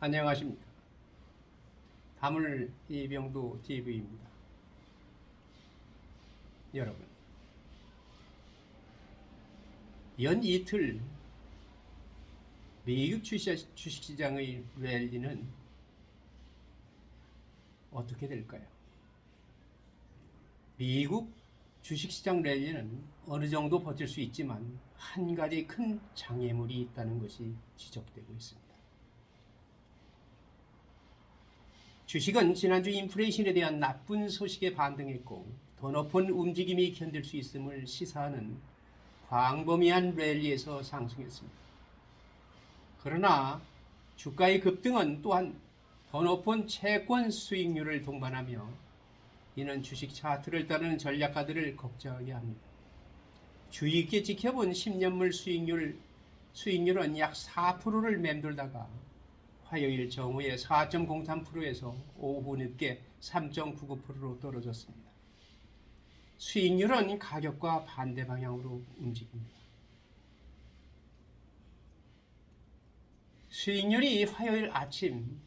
안녕하십니까. 다물 이병도 TV입니다. 여러분, 연 이틀 미국 주식시장의 랠리는 어떻게 될까요? 미국 주식시장 랠리는 어느 정도 버틸 수 있지만 한 가지 큰 장애물이 있다는 것이 지적되고 있습니다. 주식은 지난주 인플레이션에 대한 나쁜 소식에 반등했고 더 높은 움직임이 견딜 수 있음을 시사하는 광범위한 랠리에서 상승했습니다. 그러나 주가의 급등은 또한 더 높은 채권 수익률을 동반하며 이는 주식 차트를 따르는 전략가들을 걱정하게 합니다. 주의 있게 지켜본 10년물 수익률은 약 4%를 맴돌다가 화요일 정오에 4.03%에서 오후 늦게 3.99%로 떨어졌습니다. 수익률은 가격과 반대 방향으로 움직입니다. 수익률이 화요일 아침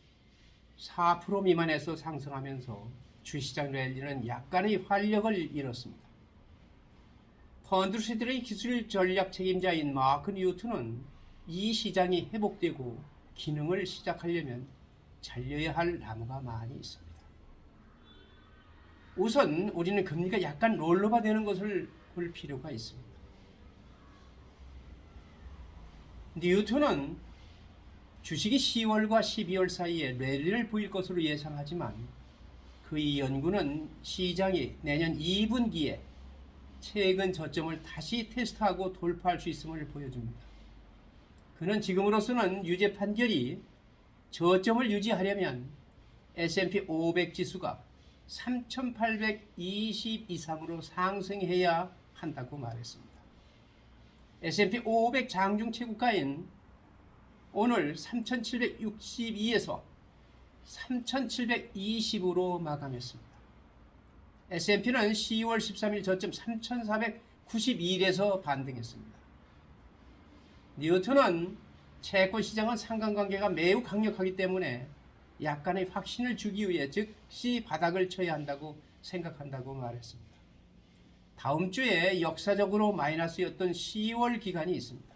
4% 미만에서 상승하면서 주시장 랠리는 약간의 활력을 잃었습니다. 펀드스들의 기술 전략 책임자인 마크 뉴턴은 이 시장이 회복되고 기능을 시작하려면 잘려야 할 나무가 많이 있습니다. 우선 우리는 금리가 약간 롤러바 되는 것을 볼 필요가 있습니다. 뉴턴은 주식이 10월과 12월 사이에 랠리를 보일 것으로 예상하지만 그의 연구는 시장이 내년 2분기에 최근 저점을 다시 테스트하고 돌파할 수 있음을 보여줍니다. 그는 지금으로서는 유죄 판결이 저점을 유지하려면 S&P 500 지수가 3,820 이상으로 상승해야 한다고 말했습니다. S&P 500 장중 최고가인 오늘 3,762에서 3,720으로 마감했습니다. S&P는 10월 13일 저점 3,491에서 반등했습니다. 뉴턴은 채권 시장은 상관관계가 매우 강력하기 때문에 약간의 확신을 주기 위해 즉시 바닥을 쳐야 한다고 생각한다고 말했습니다. 다음 주에 역사적으로 마이너스였던 10월 기간이 있습니다.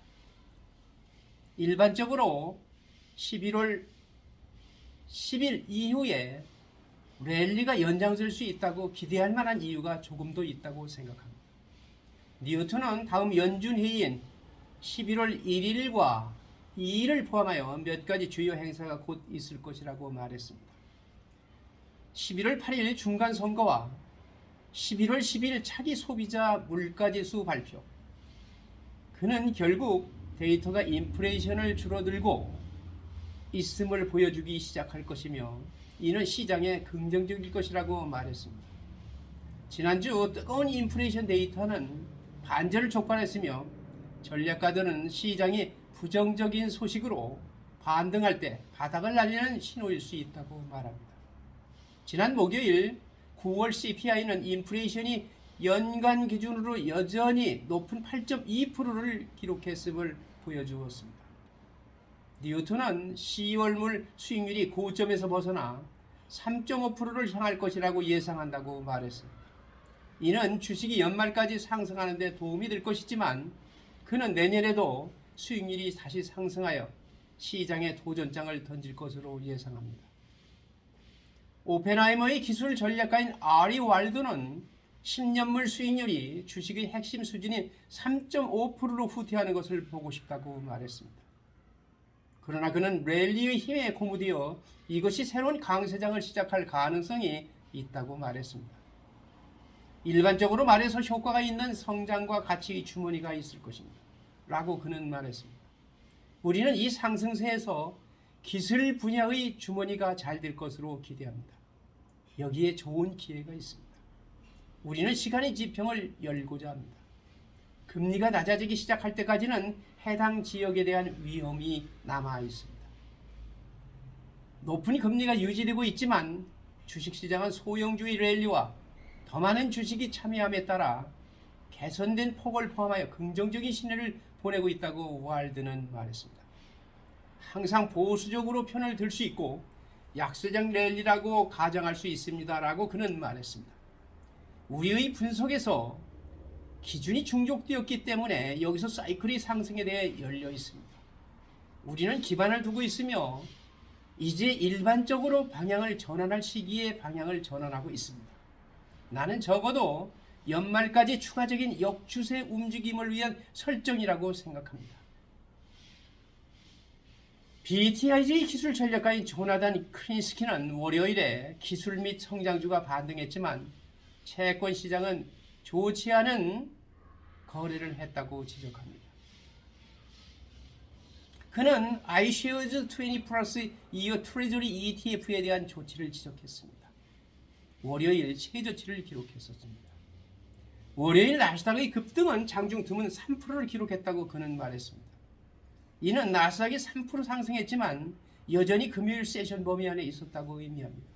일반적으로 11월 10일 이후에 랠리가 연장될 수 있다고 기대할 만한 이유가 조금 더 있다고 생각합니다. 뉴턴은 다음 연준 회의인 11월 1일과 2일을 포함하여 몇 가지 주요 행사가 곧 있을 것이라고 말했습니다. 11월 8일 중간선거와 11월 10일 차기 소비자 물가지수 발표. 그는 결국 데이터가 인플레이션을 줄어들고 있음을 보여주기 시작할 것이며 이는 시장에 긍정적일 것이라고 말했습니다. 지난주 뜨거운 인플레이션 데이터는 반전을 촉발했으며 전략가들은 시장이 부정적인 소식으로 반등할 때 바닥을 날리는 신호일 수 있다고 말합니다. 지난 목요일 9월 CPI는 인플레이션이 연간 기준으로 여전히 높은 8.2%를 기록했음을 보여주었습니다. 뉴턴은 10월물 수익률이 고점에서 벗어나 3.5%를 향할 것이라고 예상한다고 말했습니다. 이는 주식이 연말까지 상승하는 데 도움이 될 것이지만 그는 내년에도 수익률이 다시 상승하여 시장에 도전장을 던질 것으로 예상합니다. 오펜하이머의 기술 전략가인 아리 왈도는 10년물 수익률이 주식의 핵심 수준인 3.5%로 후퇴하는 것을 보고 싶다고 말했습니다. 그러나 그는 랠리의 힘에 고무되어 이것이 새로운 강세장을 시작할 가능성이 있다고 말했습니다. 일반적으로 말해서 효과가 있는 성장과 가치의 주머니가 있을 것입니다. 라고 그는 말했습니다. 우리는 이 상승세에서 기술 분야의 주머니가 잘 될 것으로 기대합니다. 여기에 좋은 기회가 있습니다. 우리는 시간의 지평을 열고자 합니다. 금리가 낮아지기 시작할 때까지는 해당 지역에 대한 위험이 남아 있습니다. 높은 금리가 유지되고 있지만 주식시장은 소형주의 랠리와 더 많은 주식이 참여함에 따라 개선된 폭을 포함하여 긍정적인 신호를 보내고 있다고 왈드는 말했습니다. 항상 보수적으로 편을 들 수 있고 약세장 랠리라고 가정할 수 있습니다라고 그는 말했습니다. 우리의 분석에서 기준이 중족되었기 때문에 여기서 사이클이 상승에 대해 열려 있습니다. 우리는 기반을 두고 있으며 이제 일반적으로 방향을 전환할 시기에 방향을 전환하고 있습니다. 나는 적어도 연말까지 추가적인 역추세 움직임을 위한 설정이라고 생각합니다. BTIG 기술 전략가인 조나단 크린스키는 월요일에 기술 및 성장주가 반등했지만 채권 시장은 좋지 않은 거래를 했다고 지적합니다. 그는 iShares 20 플러스 2어 트레저리 ETF에 대한 조치를 지적했습니다. 월요일 최저치를 기록했었습니다. 월요일 나스닥의 급등은 장중 드문 3%를 기록했다고 그는 말했습니다. 이는 나스닥이 3% 상승했지만 여전히 금요일 세션 범위 안에 있었다고 의미합니다.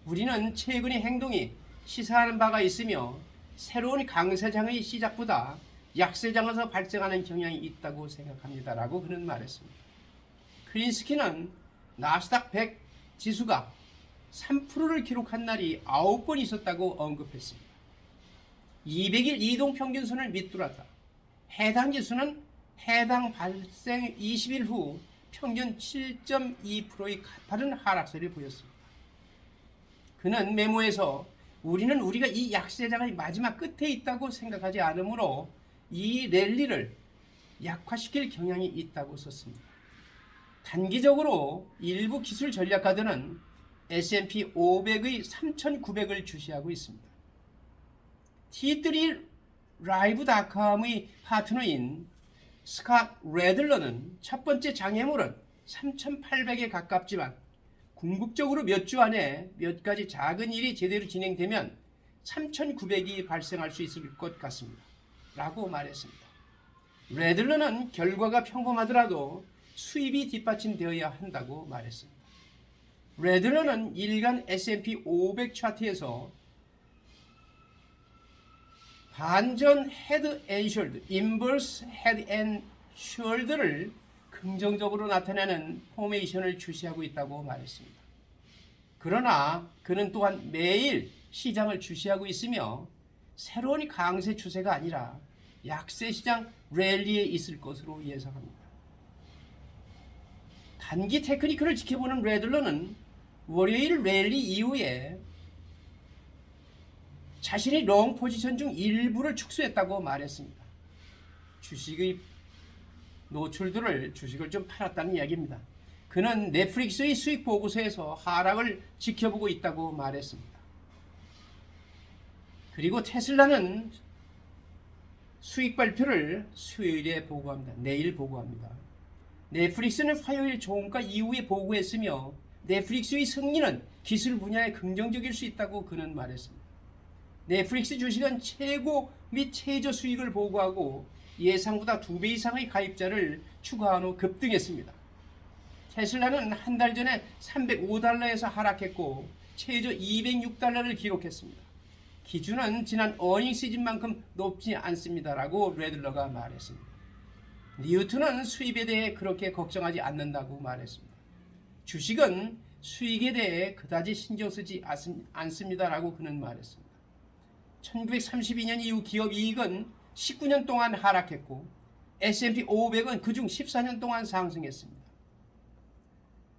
우리는 최근의 행동이 시사하는 바가 있으며 새로운 강세장의 시작보다 약세장에서 발생하는 경향이 있다고 생각합니다. 라고 그는 말했습니다. 크린스키는 나스닥 100 지수가 3%를 기록한 날이 9번 있었다고 언급했습니다. 200일 이동평균선을 밑돌았다. 해당 지수는 해당 발생 20일 후 평균 7.2%의 가파른 하락세를 보였습니다. 그는 메모에서 우리는 우리가 이 약세장의 마지막 끝에 있다고 생각하지 않으므로 이 랠리를 약화시킬 경향이 있다고 썼습니다. 단기적으로 일부 기술 전략가들은 S&P 500의 3,900을 주시하고 있습니다. T3 라이브닷컴의 파트너인 스캇 레들러는 첫 번째 장애물은 3,800에 가깝지만 궁극적으로 몇 주 안에 몇 가지 작은 일이 제대로 진행되면 3,900이 발생할 수 있을 것 같습니다. 라고 말했습니다. 레들러는 결과가 평범하더라도 수입이 뒷받침되어야 한다고 말했습니다. 레들러는 일간 S&P 500 차트에서 반전 헤드 앤 숄더, 인버스 헤드 앤 숄더를 긍정적으로 나타내는 포메이션을 주시하고 있다고 말했습니다. 그러나 그는 또한 매일 시장을 주시하고 있으며 새로운 강세 추세가 아니라 약세 시장 랠리에 있을 것으로 예상합니다. 단기 테크니컬을 지켜보는 레들러는 월요일 랠리 이후에 자신의 롱 포지션 중 일부를 축소했다고 말했습니다. 주식의 노출들을 주식을 좀 팔았다는 이야기입니다. 그는 넷플릭스의 수익 보고서에서 하락을 지켜보고 있다고 말했습니다. 그리고 테슬라는 수익 발표를 수요일에 보고합니다. 내일 보고합니다. 넷플릭스는 화요일 종가 이후에 보고했으며 넷플릭스의 승리는 기술 분야에 긍정적일 수 있다고 그는 말했습니다. 넷플릭스 주식은 최고 및 최저 수익을 보고하고 예상보다 2배 이상의 가입자를 추가한 후 급등했습니다. 테슬라는 한 달 전에 305달러에서 하락했고 최저 206달러를 기록했습니다. 기준은 지난 어닝 시즌만큼 높지 않습니다라고 레들러가 말했습니다. 뉴턴은 수입에 대해 그렇게 걱정하지 않는다고 말했습니다. 주식은 수익에 대해 그다지 신경 쓰지 않습니다라고 그는 말했습니다. 1932년 이후 기업 이익은 19년 동안 하락했고 S&P 500은 그중 14년 동안 상승했습니다.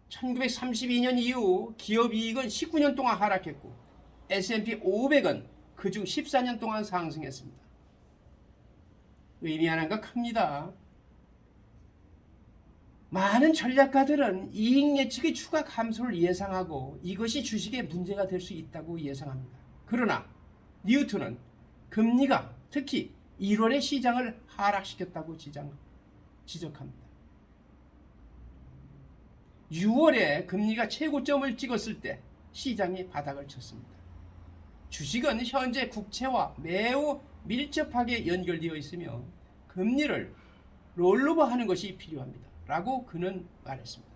1932년 이후 기업 이익은 19년 동안 하락했고 S&P 500은 그중 14년 동안 상승했습니다. 의미하는 거 큽니다. 많은 전략가들은 이익 예측의 추가 감소를 예상하고 이것이 주식에 문제가 될 수 있다고 예상합니다. 그러나 뉴턴은 금리가 특히 1월에 시장을 하락시켰다고 지적합니다. 6월에 금리가 최고점을 찍었을 때 시장이 바닥을 쳤습니다. 주식은 현재 국채와 매우 밀접하게 연결되어 있으며 금리를 롤오버하는 것이 필요합니다. 라고 그는 말했습니다.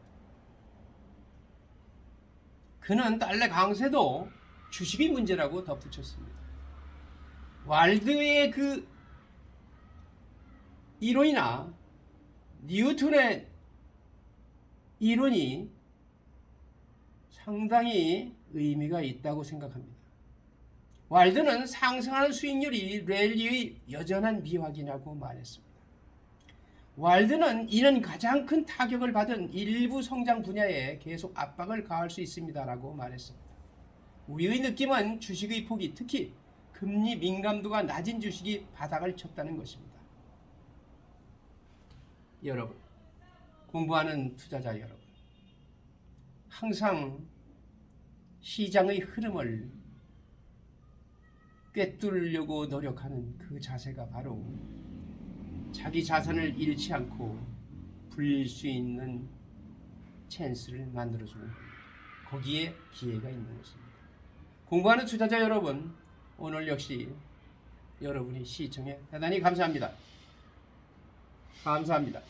그는 달러 강세도 주식이 문제라고 덧붙였습니다. 왈드의 그 이론이나 뉴턴의 이론이 상당히 의미가 있다고 생각합니다. 왈드는 상승하는 수익률이 랠리의 여전한 미확이라고 말했습니다. 왈드는 이는 가장 큰 타격을 받은 일부 성장 분야에 계속 압박을 가할 수 있습니다라고 말했습니다. 우리의 느낌은 주식의 폭이, 특히 금리 민감도가 낮은 주식이 바닥을 쳤다는 것입니다. 여러분, 공부하는 투자자 여러분, 항상 시장의 흐름을 꿰뚫으려고 노력하는 그 자세가 바로 자기 자산을 잃지 않고 불릴 수 있는 찬스를 만들어주는 겁니다. 거기에 기회가 있는 것입니다. 공부하는 투자자 여러분, 오늘 역시 여러분이 시청해 대단히 감사합니다. 감사합니다.